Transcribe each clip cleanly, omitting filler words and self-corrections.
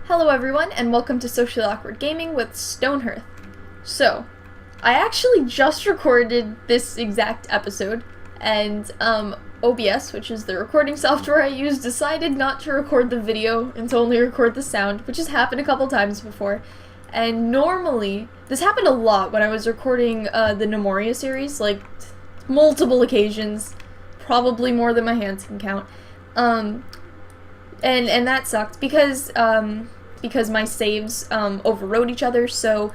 Hello everyone, and welcome to Socially Awkward Gaming with Stonehearth. So, I actually just recorded this exact episode, and OBS, which is the recording software I use, decided not to record the video and to only record the sound, which has happened a couple times before. And normally, this happened a lot when I was recording the Nemoria series, like multiple occasions, probably more than my hands can count. And that sucked because my saves overrode each other. So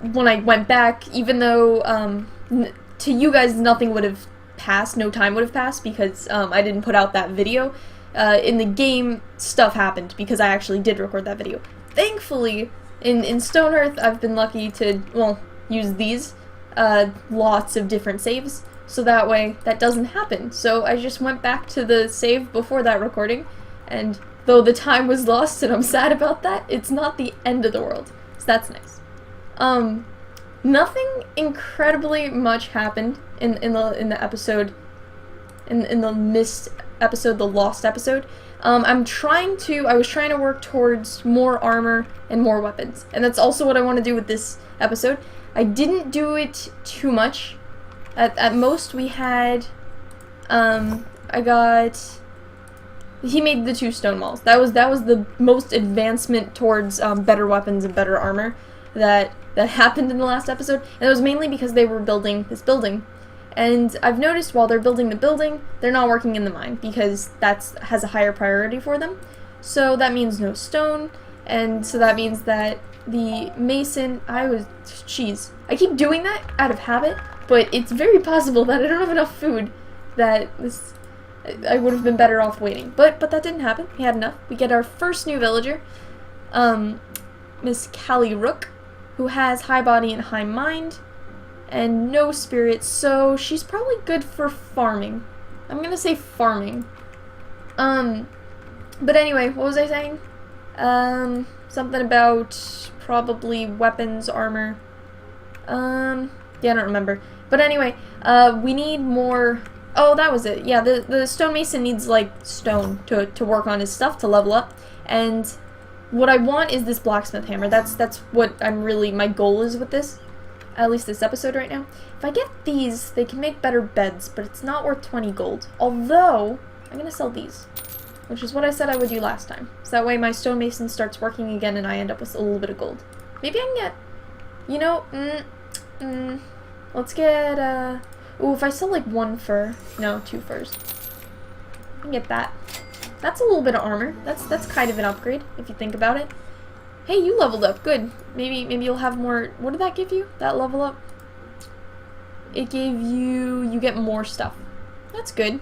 when I went back, even though to you guys nothing would have passed, no time would have passed because I didn't put out that video. In the game, stuff happened because I actually did record that video. Thankfully, in Stonehearth, I've been lucky to use these lots of different saves. So that way, that doesn't happen. So I just went back to the save before that recording, and though the time was lost and I'm sad about that, it's not the end of the world. So that's nice. Nothing incredibly much happened in the episode, in the missed episode, the lost episode. I was trying to work towards more armor and more weapons, and that's also what I want to do with this episode. I didn't do it too much. At most, we had, he made the 2 stone walls. That was the most advancement towards better weapons and better armor that happened in the last episode. And it was mainly because they were building this building. And I've noticed while they're building the building, they're not working in the mine because that has a higher priority for them. So that means no stone, and so that means that the mason, I keep doing that out of habit, but it's very possible that I don't have enough food that I would have been better off waiting. But that didn't happen. We had enough. We get our first new villager, Miss Callie Rook, who has high body and high mind, and no spirit, so she's probably good for farming. I'm gonna say farming. But anyway, what was I saying? Something about probably weapons, armor. Yeah, I don't remember. But anyway, we need more. Oh, that was it. Yeah, the stonemason needs, like, stone to work on his stuff, to level up. And what I want is this blacksmith hammer. That's what my goal is with this. At least this episode right now. If I get these, they can make better beds, but it's not worth 20 gold. Although, I'm gonna sell these, which is what I said I would do last time. So that way my stonemason starts working again and I end up with a little bit of gold. Maybe I can get, you know, let's get, ooh, if I sell like 1 fur, no, 2 furs. I can get that. That's a little bit of armor. That's kind of an upgrade, if you think about it. Hey, you leveled up, good. Maybe you'll have more, what did that give you, that level up? It gave you get more stuff. That's good.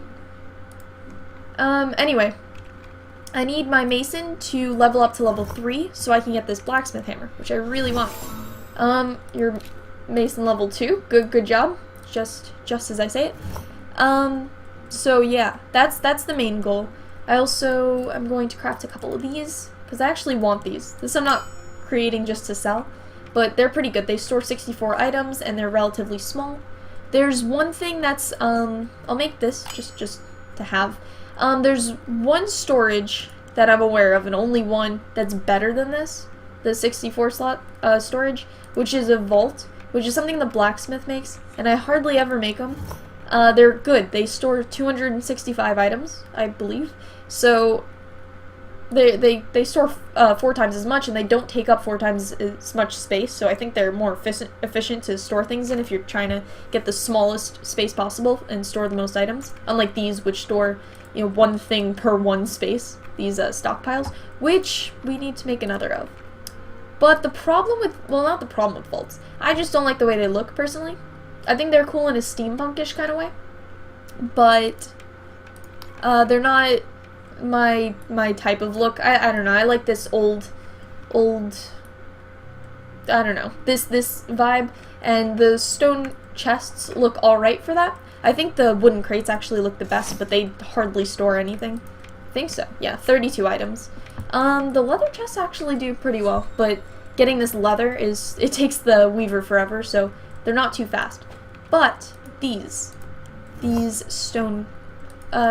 Anyway. I need my mason to level up to level 3 so I can get this blacksmith hammer, which I really want. Your mason level 2, good job. Just as I say it. So yeah, that's the main goal. I also am going to craft a couple of these, because I actually want these. This I'm not creating just to sell, but they're pretty good. They store 64 items, and they're relatively small. There's one thing that's, I'll make this, just to have. There's one storage that I'm aware of, and only one that's better than this, the 64 slot storage, which is a vault, which is something the blacksmith makes, and I hardly ever make them. They're good. They store 265 items, I believe, so they store 4 times as much, and they don't take up 4 times as much space, so I think they're more efficient to store things in if you're trying to get the smallest space possible and store the most items, unlike these, which store, you know, 1 thing per 1 space, these stockpiles, which we need to make another of. But the problem with, well, not the problem with vaults, I just don't like the way they look, personally. I think they're cool in a steampunkish kind of way, but they're not my type of look. I don't know, I like this old, I don't know, this vibe, and the stone chests look alright for that. I think the wooden crates actually look the best, but they hardly store anything. I think so. Yeah, 32 items. The leather chests actually do pretty well, but getting this leather it takes the weaver forever, so they're not too fast. But these stone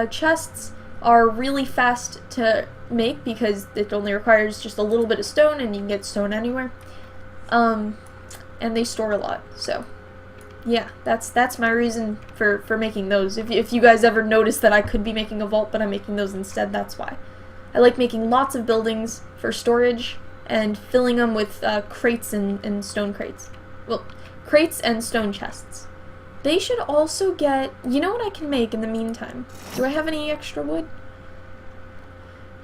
chests are really fast to make because it only requires just a little bit of stone and you can get stone anywhere. And they store a lot, so yeah, that's my reason for making those. If you guys ever notice that I could be making a vault but I'm making those instead, that's why. I like making lots of buildings for storage and filling them with crates and stone crates. Well, crates and stone chests. They should also get... You know what I can make in the meantime? Do I have any extra wood?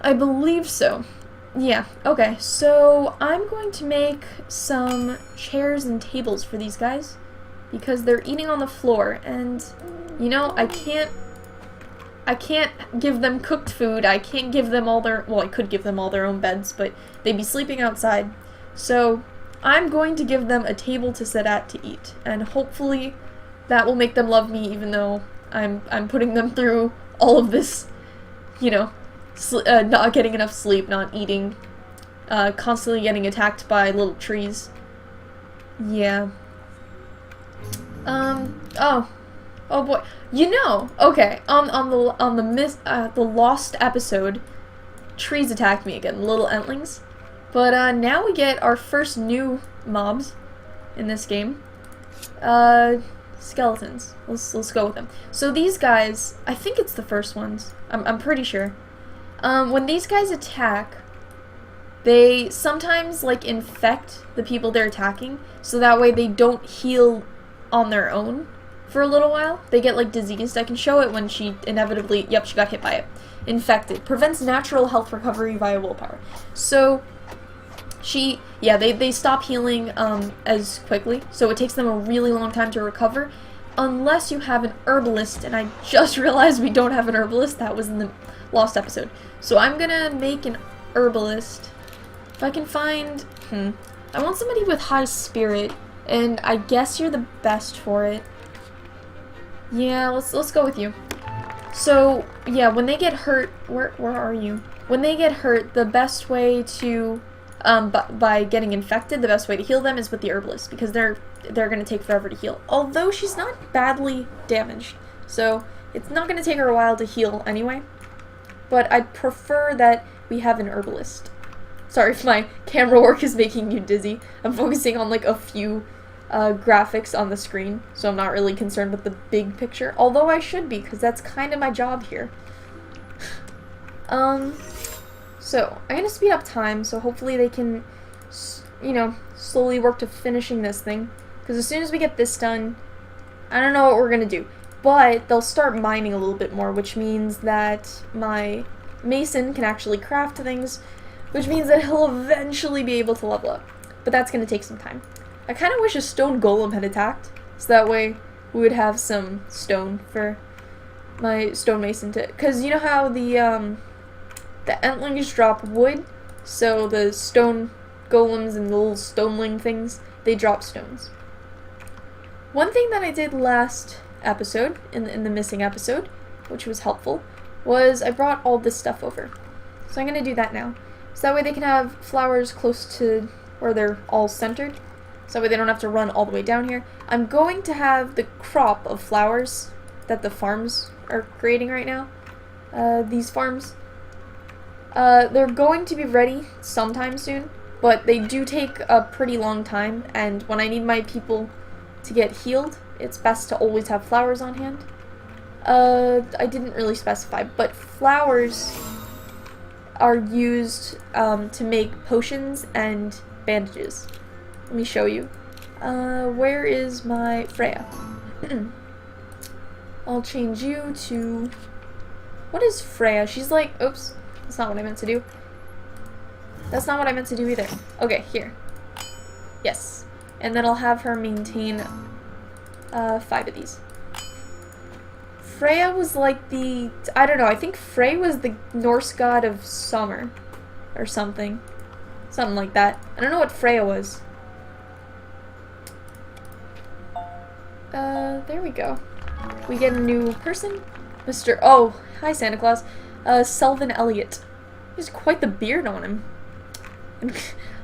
I believe so. Yeah, okay. So I'm going to make some chairs and tables for these guys because they're eating on the floor and, you know, I can't give them cooked food. I can't give them all their... Well, I could give them all their own beds, but they'd be sleeping outside. So I'm going to give them a table to sit at to eat, and hopefully that will make them love me, even though I'm putting them through all of this, you know, not getting enough sleep, not eating, constantly getting attacked by little trees. Yeah. Oh boy. You know, okay, on the lost episode, trees attacked me again, little entlings. But now we get our first new mobs in this game. Skeletons. Let's go with them. So these guys, I think it's the first ones. I'm pretty sure. When these guys attack, they sometimes like infect the people they're attacking, so that way they don't heal on their own for a little while. They get like diseased. I can show it when she inevitably, yep, she got hit by it. Infected. Prevents natural health recovery via willpower. So they stop healing as quickly, so it takes them a really long time to recover, unless you have an herbalist, and I just realized we don't have an herbalist. That was in the lost episode. So I'm gonna make an herbalist. If I can find, I want somebody with high spirit, and I guess you're the best for it. Yeah, let's go with you. So, yeah, when they get hurt, where are you? When they get hurt, the best way to, by getting infected, the best way to heal them is with the herbalist, because they're gonna take forever to heal. Although she's not badly damaged, so it's not gonna take her a while to heal anyway. But I'd prefer that we have an herbalist. Sorry if my camera work is making you dizzy. I'm focusing on like a few graphics on the screen, so I'm not really concerned with the big picture, although I should be, because that's kind of my job here. So, I'm gonna speed up time, so hopefully they can, you know, slowly work to finishing this thing, because as soon as we get this done, I don't know what we're gonna do, but they'll start mining a little bit more, which means that my mason can actually craft things, which means that he'll eventually be able to level up, but that's gonna take some time. I kind of wish a stone golem had attacked, so that way we would have some stone for my stonemason to... Because you know how the entlings drop wood, so the stone golems and the little stoneling things, they drop stones. One thing that I did last episode, in the missing episode, which was helpful, was I brought all this stuff over. So I'm going to do that now. So that way they can have flowers close to where they're all centered. So that way they don't have to run all the way down here. I'm going to have the crop of flowers that the farms are creating right now. These farms. They're going to be ready sometime soon, but they do take a pretty long time, and when I need my people to get healed, it's best to always have flowers on hand. I didn't really specify, but flowers are used to make potions and bandages. Let me show you. Where is my Freya? I'll change you to... What is Freya? She's like... Oops. That's not what I meant to do. That's not what I meant to do either. Okay, here. Yes. And then I'll have her maintain 5 of these. Freya was like the... I don't know. I think Frey was the Norse god of summer. Or something. Something like that. I don't know what Freya was. There we go. We get a new person. Mr. Oh, hi Santa Claus. Selvin Elliott. He has quite the beard on him. And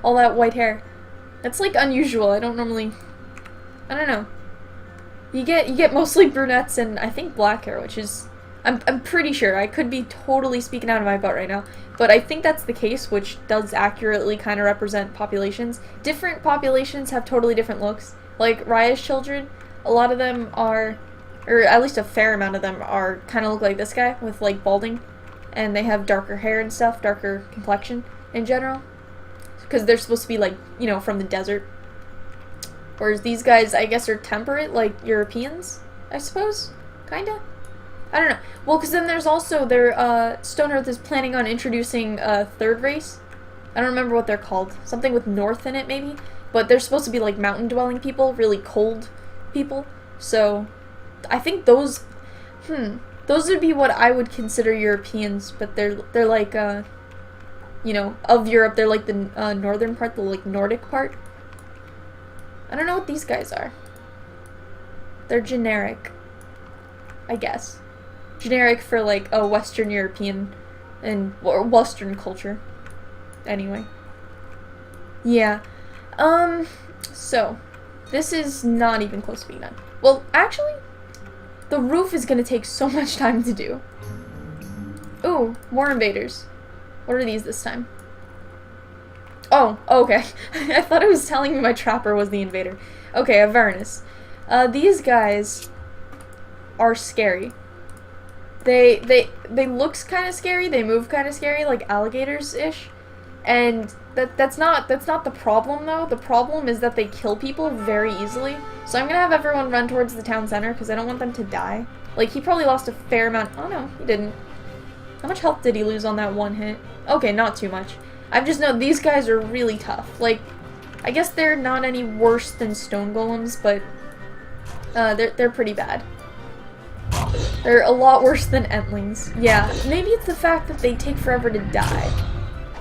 all that white hair. That's like unusual. I don't normally... I don't know. You get mostly brunettes and I think black hair, which is I'm pretty sure. I could be totally speaking out of my butt right now. But I think that's the case, which does accurately kind of represent populations. Different populations have totally different looks. Like Raya's children, a lot of them are, or at least a fair amount of them are, kind of look like this guy with like balding. And they have darker hair and stuff, darker complexion in general. Because they're supposed to be like, you know, from the desert. Whereas these guys, I guess, are temperate, like Europeans, I suppose? Kinda? I don't know. Well, because then there's also Stonehearth is planning on introducing a third race. I don't remember what they're called. Something with north in it, maybe? But they're supposed to be like mountain-dwelling people, really cold people. So, I think those would be what I would consider Europeans, but they're like, you know, of Europe, they're like the northern part, the like Nordic part. I don't know what these guys are. They're generic, I guess. Generic for like a Western European or Western culture. Anyway. Yeah. So this is not even close to being done. Well, actually, the roof is gonna take so much time to do. Ooh, more invaders. What are these this time? Oh, okay. I thought it was telling me my trapper was the invader. Okay, Avernus. These guys are scary. They look kind of scary. They move kind of scary, like alligators-ish. And that's not the problem though. The problem is that they kill people very easily. So I'm gonna have everyone run towards the town center because I don't want them to die. Like he probably lost a fair amount. Oh no, he didn't. How much health did he lose on that one hit? Okay, not too much. I've just known these guys are really tough. Like, I guess they're not any worse than stone golems, but they're pretty bad. They're a lot worse than entlings. Yeah, maybe it's the fact that they take forever to die.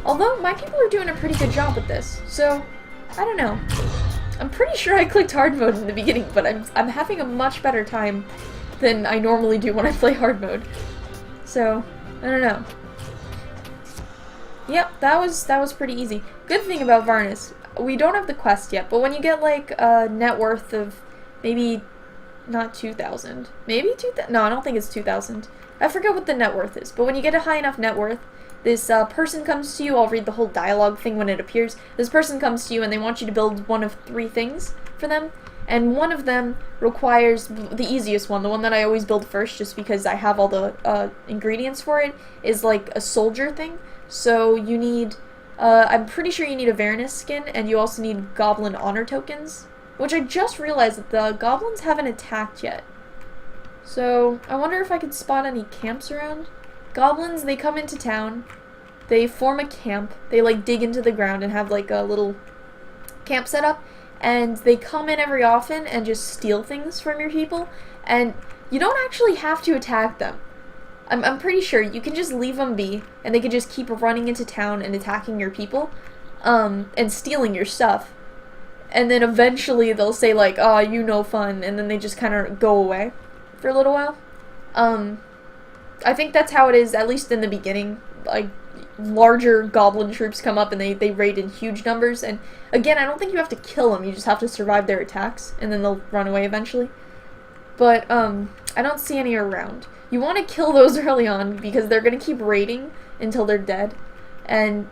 Although, my people are doing a pretty good job with this, so, I don't know. I'm pretty sure I clicked hard mode in the beginning, but I'm having a much better time than I normally do when I play hard mode. So, I don't know. Yep, that was pretty easy. Good thing about Varnus, we don't have the quest yet, but when you get like a net worth of maybe not 2,000, maybe 2,000. No, I don't think it's 2,000. I forget what the net worth is, but when you get a high enough net worth, this person comes to you. I'll read the whole dialogue thing when it appears. This person comes to you and they want you to build one of 3 things for them, and one of them requires the easiest one, the one that I always build first, just because I have all the ingredients for it, is like a soldier thing. So you need, I'm pretty sure you need a Avernus skin, and you also need goblin honor tokens, which I just realized that the goblins haven't attacked yet. So I wonder if I could spot any camps around. Goblins, they come into town, they form a camp, they like dig into the ground and have like a little camp set up, and they come in every often and just steal things from your people, and you don't actually have to attack them. I'm pretty sure you can just leave them be, and they can just keep running into town and attacking your people, and stealing your stuff. And then eventually they'll say like, "Oh, you no fun," and then they just kind of go away for a little while. I think that's how it is, at least in the beginning. Like, larger goblin troops come up and they raid in huge numbers, and again, I don't think you have to kill them, you just have to survive their attacks, and then they'll run away eventually. But, I don't see any around. You want to kill those early on, because they're gonna keep raiding until they're dead, and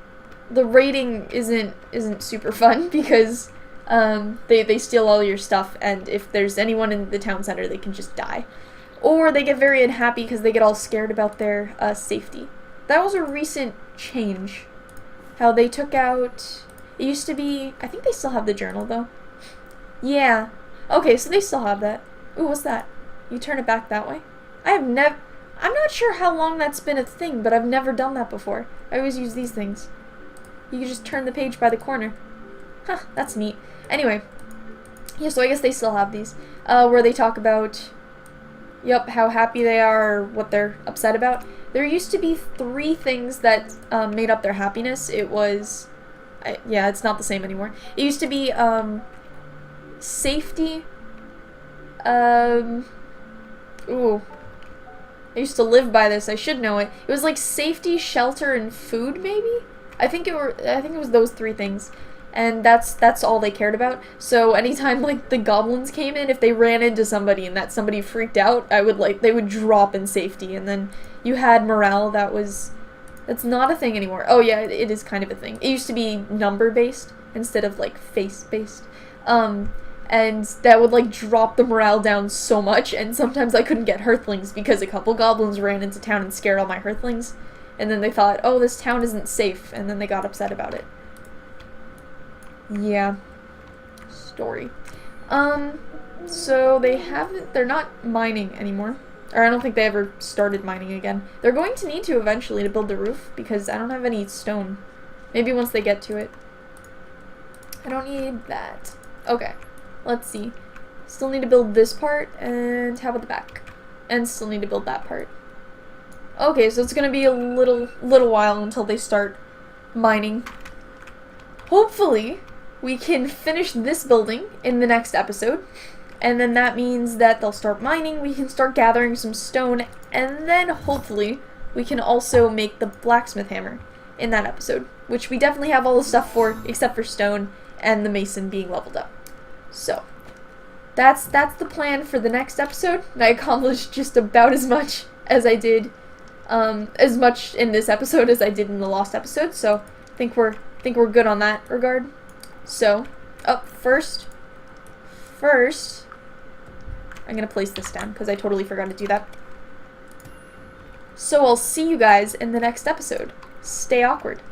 the raiding isn't super fun, because, they steal all your stuff, and if there's anyone in the town center, they can just die. Or they get very unhappy because they get all scared about their safety. That was a recent change. How they took out... It used to be... I think they still have the journal, though. Yeah. Okay, so they still have that. Ooh, what's that? You turn it back that way? I'm not sure how long that's been a thing, but I've never done that before. I always use these things. You can just turn the page by the corner. Huh, that's neat. Anyway. Yeah, so I guess they still have these. Where they talk about... Yep, how happy they are, or what they're upset about. There used to be 3 things that made up their happiness. It was... yeah, it's not the same anymore. It used to be, safety. Ooh. I used to live by this, I should know it. It was like safety, shelter, and food, maybe? I think it was those 3 things. and that's all they cared about. So anytime like the goblins came in, if they ran into somebody and that somebody freaked out, they would drop in safety. And then you had morale that's not a thing anymore. Oh yeah, it is kind of a thing. It used to be number based instead of like face based. And that would like drop the morale down so much, and sometimes I couldn't get Hearthlings because a couple goblins ran into town and scared all my Hearthlings, and then they thought, oh, this town isn't safe, and then they got upset about it. Yeah. Story. So they're not mining anymore. Or I don't think they ever started mining again. They're going to need to eventually to build the roof, because I don't have any stone. Maybe once they get to it. I don't need that. Okay. Let's see. Still need to build this part, and how about the back? And still need to build that part. Okay, so it's gonna be a little while until they start mining. Hopefully, we can finish this building in the next episode, and then that means that they'll start mining, we can start gathering some stone, and then hopefully we can also make the blacksmith hammer in that episode, which we definitely have all the stuff for, except for stone and the mason being leveled up. So, that's the plan for the next episode. I accomplished just about as much as I did, as much in this episode as I did in the lost episode. So, I think we're good on that regard. So, first, I'm gonna place this down because I totally forgot to do that. So I'll see you guys in the next episode. Stay awkward.